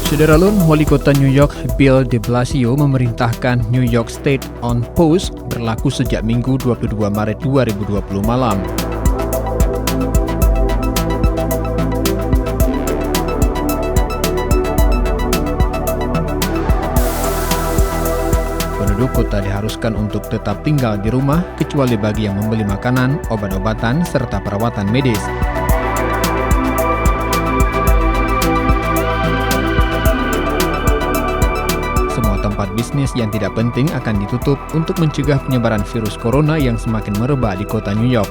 Saudara Wali Kota New York Bill de Blasio memerintahkan New York State on Pause berlaku sejak Minggu 22 Maret 2020 malam. Penduduk kota diharuskan untuk tetap tinggal di rumah kecuali bagi yang membeli makanan, obat-obatan, serta perawatan medis. Semua tempat bisnis yang tidak penting akan ditutup untuk mencegah penyebaran virus corona yang semakin merebak di kota New York.